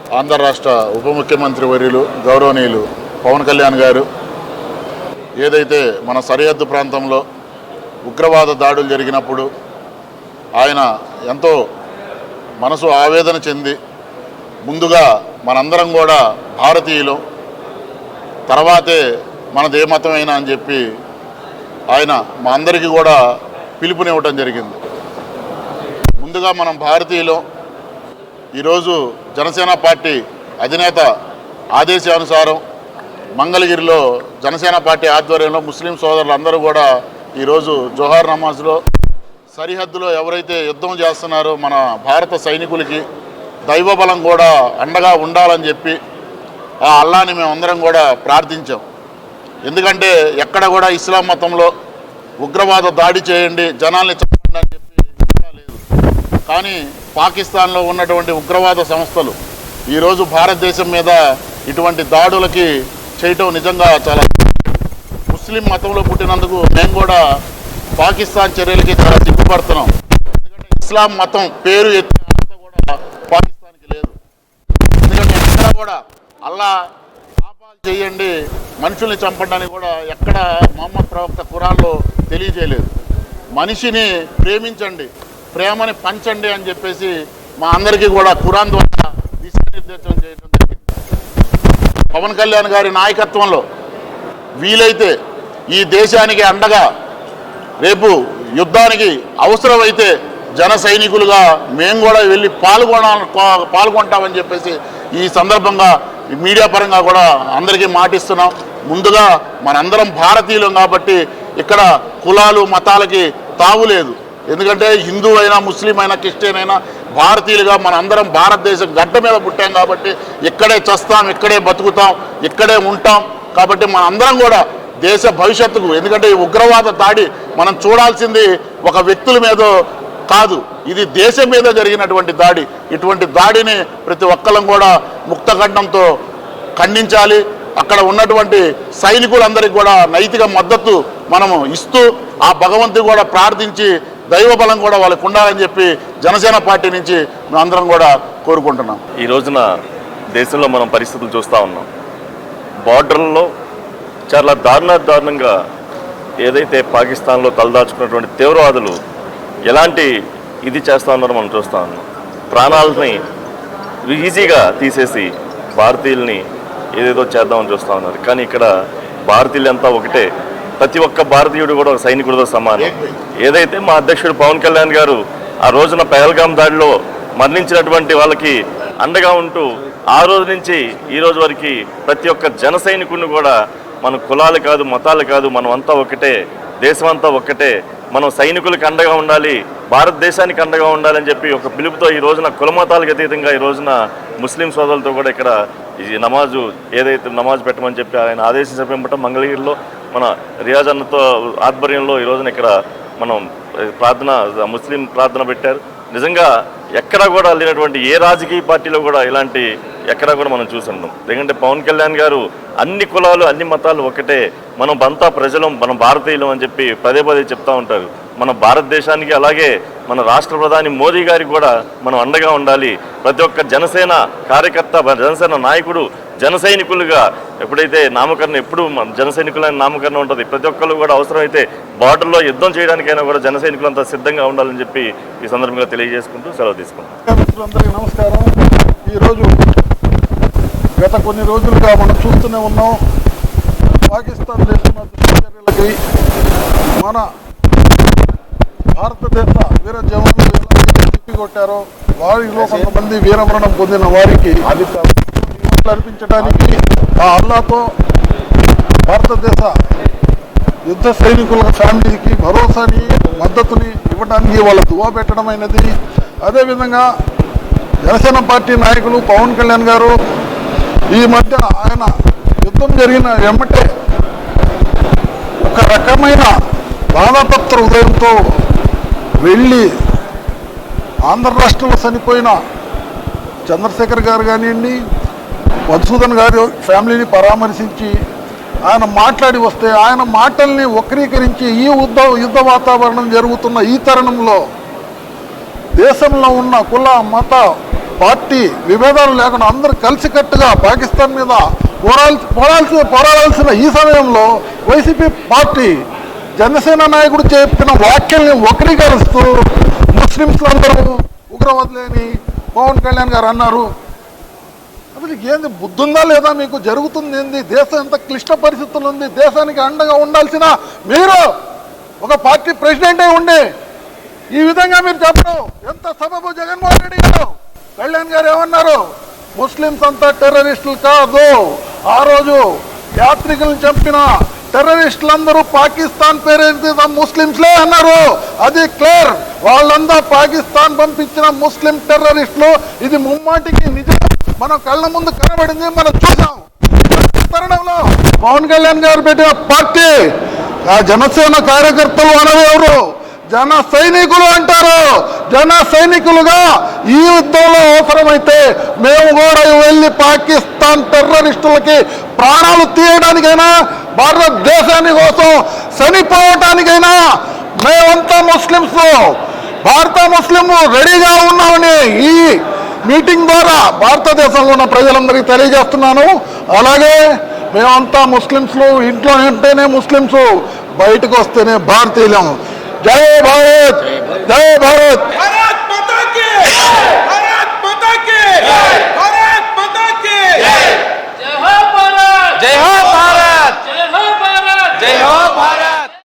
ఆంధ్ర రాష్ట్ర ఉప ముఖ్యమంత్రి వర్యులు గౌరవనీయులు పవన్ కళ్యాణ్ గారు ఏదైతే మన సరిహద్దు ప్రాంతంలో ఉగ్రవాద దాడులు జరిగినప్పుడు ఆయన ఎంతో మనసు ఆవేదన చెంది ముందుగా మనందరం కూడా భారతీయులం, తర్వాతే మనదే మతమైనా అని చెప్పి ఆయన మా అందరికీ కూడా పిలుపునివ్వటం జరిగింది. ముందుగా మనం భారతీయులం. ఈరోజు జనసేన పార్టీ అధినేత ఆదేశానుసారం మంగళగిరిలో జనసేన పార్టీ ఆధ్వర్యంలో ముస్లిం సోదరులందరూ కూడా ఈరోజు జోహార్ నమాజ్లో సరిహద్దులో ఎవరైతే యుద్ధం చేస్తున్నారో మన భారత సైనికులకి దైవబలం కూడా అండగా ఉండాలని చెప్పి ఆ అల్లాని మేమందరం కూడా ప్రార్థించాం. ఎందుకంటే ఎక్కడ కూడా ఇస్లాం మతంలో ఉగ్రవాద దాడి చేయండి, జనాల్ని చంపండి అని చెప్పి లేదు. కానీ పాకిస్తాన్లో ఉన్నటువంటి ఉగ్రవాద సంస్థలు ఈరోజు భారతదేశం మీద ఇటువంటి దాడులకి చేయటం నిజంగా చాలా ముస్లిం మతంలో పుట్టినందుకు మేము కూడా పాకిస్తాన్ చర్యలకి చాలా సిగ్గుపడుతున్నాం. ఎందుకంటే ఇస్లాం మతం పేరు ఎత్తే అర్హత కూడా పాకిస్తాన్కి లేదు. ఎందుకంటే ఎక్కడ కూడా అల్లా పాపాలు చేయండి, మనుషుల్ని చంపడానికి కూడా ఎక్కడ మహమ్మద్ ప్రవక్త ఖురాన్లో తెలియజేయలేదు. మనిషిని ప్రేమించండి, ప్రేమని పంచండి అని చెప్పేసి మా అందరికీ కూడా ఖురాన్ ద్వారా దిశానిర్దేశం చేయడం జరిగింది. పవన్ కళ్యాణ్ గారి నాయకత్వంలో వీలైతే ఈ దేశానికి అండగా రేపు యుద్ధానికి అవసరమైతే జన సైనికులుగా మేము కూడా వెళ్ళి పాల్గొంటామని చెప్పేసి ఈ సందర్భంగా మీడియా పరంగా కూడా అందరికీ మాటిస్తున్నాం. ముందుగా మనందరం భారతీయులం కాబట్టి ఇక్కడ కులాలు మతాలకి తావు లేదు. ఎందుకంటే హిందూ అయినా ముస్లిం అయినా క్రిస్టియన్ అయినా భారతీయులుగా మనందరం భారతదేశం గడ్డ మీద పుట్టాం కాబట్టి ఇక్కడే చస్తాం, ఇక్కడే బతుకుతాం, ఇక్కడే ఉంటాం. కాబట్టి మనందరం కూడా దేశ భవిష్యత్తుకు, ఎందుకంటే ఈ ఉగ్రవాద దాడి మనం చూడాల్సింది ఒక వ్యక్తుల మీద కాదు, ఇది దేశం మీద జరిగినటువంటి దాడి. ఇటువంటి దాడిని ప్రతి ఒక్కరం కూడా ముక్తకంఠంతో ఖండించాలి. అక్కడ ఉన్నటువంటి సైనికులందరికీ కూడా నైతిక మద్దతు మనము ఇస్తూ ఆ భగవంతుడు కూడా ప్రార్థించి దైవబలం కూడా వాళ్ళకు ఉండాలని చెప్పి జనసేన పార్టీ నుంచి మేము అందరం కూడా కోరుకుంటున్నాం. ఈ రోజున దేశంలో మనం పరిస్థితులు చూస్తూ ఉన్నాం. బార్డర్లో చాలా దారుణంగా ఏదైతే పాకిస్తాన్లో తలదాచుకున్నటువంటి తీవ్రవాదులు ఎలాంటి ఇది చేస్తూ ఉన్నారో మనం చూస్తూ ఉన్నాం. ప్రాణాలని ఈజీగా తీసేసి భారతీయుల్ని ఏదేదో చేద్దామని చూస్తూ ఉన్నారు. కానీ ఇక్కడ భారతీయులంతా ఒకటే, ప్రతి ఒక్క భారతీయుడు కూడా ఒక సైనికుడితో సమానం. ఏదైతే మా అధ్యక్షుడు పవన్ కళ్యాణ్ గారు ఆ రోజున పహల్గాం దాడిలో మరణించినటువంటి వాళ్ళకి అండగా ఉంటూ ఆ రోజు నుంచి ఈ రోజు వరకు ప్రతి ఒక్క జన సైనికుడిని కూడా మన కులాలు కాదు, మతాలు కాదు, మనం అంతా ఒకటే, దేశమంతా ఒక్కటే, మనం సైనికులకు అండగా ఉండాలి, భారతదేశానికి అండగా ఉండాలని చెప్పి ఒక పిలుపుతో ఈ రోజున కులమతాలకు అతీతంగా ఈ రోజున ముస్లిం సోదరులతో కూడా ఇక్కడ ఈ నమాజు ఏదైతే నమాజ్ పెట్టమని చెప్పి ఆయన ఆదేశించడం మంగళగిరిలో మన రియాజ్ అన్నతో ఆధ్వర్యంలో ఈ రోజున ఇక్కడ మనం ప్రార్థన ముస్లిం ప్రార్థన పెట్టారు. నిజంగా ఎక్కడా కూడా లేనటువంటి ఏ రాజకీయ పార్టీలో కూడా ఇలాంటి ఎక్కడా కూడా మనం చూస్తున్నాం. ఎందుకంటే పవన్ కళ్యాణ్ గారు అన్ని కులాలు అన్ని మతాలు ఒకటే, మనం అంతా ప్రజలం, మనం భారతీయులం అని చెప్పి పదే చెప్తూ ఉంటారు. మన భారతదేశానికి అలాగే మన రాష్ట్ర ప్రధాని మోదీ గారికి కూడా మనం అండగా ఉండాలి. ప్రతి ఒక్క జనసేన కార్యకర్త, జనసేన నాయకుడు జన సైనికులుగా ఎప్పుడైతే నామకరణం, ఎప్పుడు జన సైనికులైన నామకరణం ఉంటుంది. ప్రతి ఒక్కరు కూడా అవసరమైతే బార్డర్లో యుద్ధం చేయడానికైనా కూడా జన సైనికులంతా సిద్ధంగా ఉండాలని చెప్పి ఈ సందర్భంగా తెలియజేసుకుంటూ సెలవు తీసుకుంటాం. అందరికీ నమస్కారం. ఈరోజు గత కొన్ని రోజులుగా మనం చూస్తూనే ఉన్నాం, పాకిస్తాన్ చేస్తున్న చర్యలకి మన భారతదేశ వీర జవాన్లు ఎలాగైతే తిప్పికొట్టారో వారిలో కొంతమంది వీరమరణం పొందిన వారికి అర్పించడానికి ఆ అల్లాతో భారతదేశ యుద్ధ సైనికుల ఫ్యామిలీకి భరోసాని మద్దతుని ఇవ్వడానికి వాళ్ళ దువా పెట్టడమైనది. అదేవిధంగా జనసేన పార్టీ నాయకులు పవన్ కళ్యాణ్ గారు ఈ మధ్య ఆయన యుద్ధం జరిగిన వెంబటే ఒక రకమైన బాధాతప్త హృదయంతో వెళ్ళి ఆంధ్ర రాష్ట్రంలో చనిపోయిన చంద్రశేఖర్ గారు కానివ్వండి, మధుసూదన్ గారి ఫ్యామిలీని పరామర్శించి ఆయన మాట్లాడి వస్తే ఆయన మాటల్ని వక్రీకరించి ఈ యుద్ధ వాతావరణం జరుగుతున్న ఈ తరుణంలో దేశంలో ఉన్న కుల మత పార్టీ విభేదాలు లేకుండా అందరూ కలిసికట్టుగా పాకిస్తాన్ మీద పోరాడాల్సిన ఈ సమయంలో వైసీపీ పార్టీ జనసేన నాయకుడు చెప్పిన వ్యాఖ్యల్ని వక్రీకరిస్తూ ముస్లింలందరూ ఉగ్రవాదులేని పవన్ కళ్యాణ్ గారు అన్నారు. అసలు ఏంది బుద్ధుందా లేదా మీకు? జరుగుతుంది ఏంది? దేశం ఎంత క్లిష్ట పరిస్థితులు ఉంది. దేశానికి అండగా ఉండాల్సిన మీరు ఒక పార్టీ ప్రెసిడెంటే ఉండి ఈ విధంగా మీరు చెప్పడం ఎంత సబబు? జగన్మోహన్ రెడ్డి గారు, కళ్యాణ్ గారు ఏమన్నారు? ముస్లిమ్స్ అంతా టెర్రరిస్టులు కాదు. ఆ రోజు యాత్రికులను చంపిన టెర్రరిస్టులందరూ పాకిస్తాన్ పేరేంటి ముస్లింస్లే అన్నారు. అది క్లియర్. వాళ్ళంతా పాకిస్తాన్ పంపించిన ముస్లిం టెర్రరిస్టులు. ఇది ముమ్మాటికి నిజం. మనం కళ్ళ ముందు కనబడింది, మనం చూసాం. తరుణంలో పవన్ కళ్యాణ్ గారు పెట్టిన పార్టీ ఆ జనసేన కార్యకర్తలు అనవెవరు? జన సైనికులు అంటారు. జన సైనికులుగా ఈ యుద్ధంలో అవసరమైతే మేము కూడా వెళ్ళి పాకిస్తాన్ టెర్రరిస్టులకి ప్రాణాలు తీయడానికైనా, భారతదేశాని కోసం చనిపోవటానికైనా మేమంతా ముస్లింస్, భారత ముస్లింలు రెడీగా ఉన్నామని ఈ మీటింగ్ ద్వారా భారతదేశంలో ఉన్న ప్రజలందరికీ తెలియజేస్తున్నాను. అలాగే మేమంతా ముస్లింస్లు, ఇంట్లో ఉంటేనే ముస్లింస్, బయటకు వస్తేనే భారతీయులం. జై భారత్, జై భారత్.